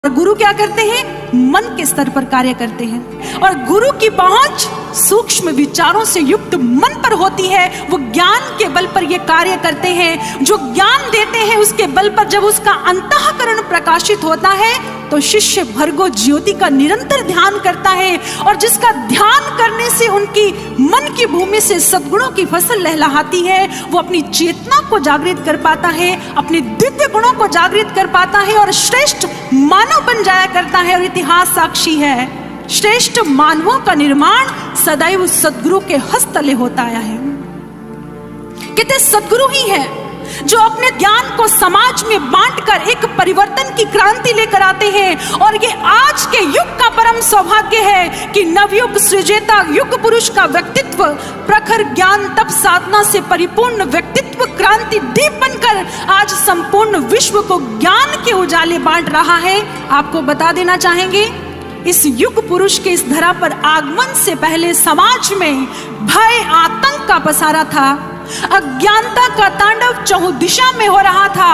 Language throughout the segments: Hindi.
गुरु क्या करते हैं? मन के स्तर पर कार्य करते हैं। और गुरु की पहुंच सूक्ष्म विचारों से युक्त मन पर होती है। वो ज्ञान के बल पर ये कार्य करते हैं। जो ज्ञान देते हैं उसके बल पर जब उसका अंतःकरण प्रकाशित होता है तो शिष्य भर्गो ज्योति का निरंतर ध्यान करता है। और जिसका ध्यान करने से उनकी मन की भूमि से सद्गुणों की फसल लहलहाती है, वो अपनी चेतना को जागृत कर पाता है, अपने दिव्य गुणों को जागृत कर पाता है और श्रेष्ठ मानव बन जाया करता है। और इतिहास साक्षी है, श्रेष्ठ मानवों का निर्माण सदैव सद्गुरु के हस्तले होता आया है। कहते सद्गुरु ही है जो अपने ज्ञान को समाज में बांटकर एक परिवर्तन की क्रांति लेकर आते हैं। और ये आज के युग का परम सौभाग्य है कि नवयुग सृजेता युग पुरुष का व्यक्तित्व प्रखर ज्ञान तप साधना से परिपूर्ण व्यक्तित्व क्रांति दीप बनकर आज संपूर्ण विश्व को ज्ञान के उजाले बांट रहा है। आपको बता देना चाहेंगे, इस युग पुरुष के इस धरा पर आगमन से पहले समाज में भय आतंक का पसारा था। अज्ञानता का तांडव चहुं दिशा में हो रहा था।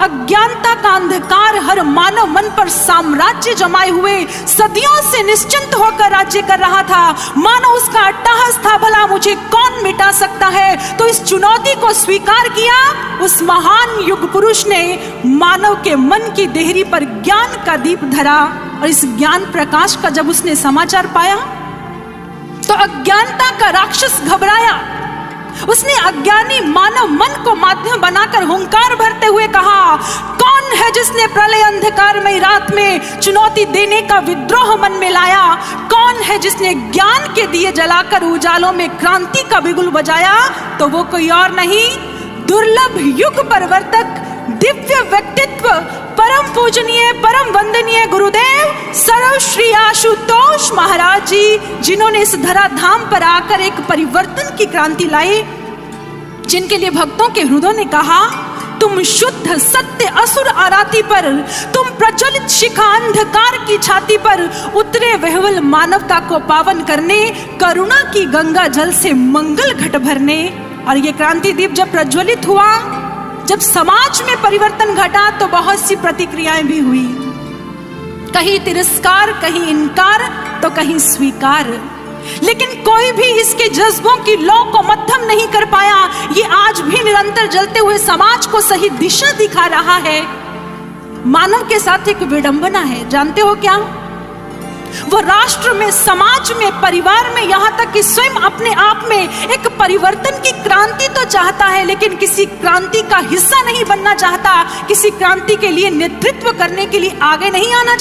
अज्ञानता का अंधकार हर मानव मन पर साम्राज्य जमाए हुए सदियों से निश्चिंत होकर राज्य कर रहा था। मानो उसका अट्टहास था, भला मुझे कौन मिटा सकता है। तो इस चुनौती को स्वीकार किया उस महान युग पुरुष ने। मानव के मन की देहरी पर ज्ञान का दीप धरा और इस ज्ञान प्रकाश का जब उसने समाचार पाया तो अज्ञानता का राक्षस घबराया। उसने अज्ञानी मानव मन को माध्यम बनाकर हुंकार भरते हुए कहा, कौन है जिसने प्रलय अंधकारमय रात में चुनौती देने का विद्रोह मन में लाया? कौन है जिसने ज्ञान के दिए जलाकर उजालों में क्रांति का बिगुल बजाया? तो वो कोई और नहीं, दुर्लभ युग परिवर्तक दिव्य व्यक्तित्व परम पूजनीय परम वंदनीय गुरुदेव सर्वश्री आशुतोष महाराज जी, जिन्होंने इस धरा धाम पर आकर एक परिवर्तन की क्रांति लाई। जिनके लिए भक्तों के हृदयों ने कहा, तुम शुद्ध सत्य असुर आराती पर, तुम प्रज्वलित शिखा अंधकार की छाती पर उतरे वहवल मानवता को पावन करने, करुणा की गंगा जल से मंगल घट भरने। और ये क्रांति दीप जब प्रज्वलित हुआ, जब समाज में परिवर्तन घटा तो बहुत सी प्रतिक्रियाएं भी हुई, कहीं तिरस्कार, कहीं इनकार तो कहीं स्वीकार। लेकिन कोई भी इसके जज्बों की लौ को मध्यम नहीं कर पाया। ये आज भी निरंतर जलते हुए समाज को सही दिशा दिखा रहा है। मानव के साथ एक विडंबना है, जानते हो क्या? वो राष्ट्र में, समाज में, परिवार में, यहाँ तक कि स्वयं अपने आप में एक परिवर्तन की क्रांति तो चाहता है, लेकिन किसी क्रांति का हिस्सा नहीं बनना चाहता, किसी क्रांति के लिए नेतृत्व करने के लिए आगे नहीं आना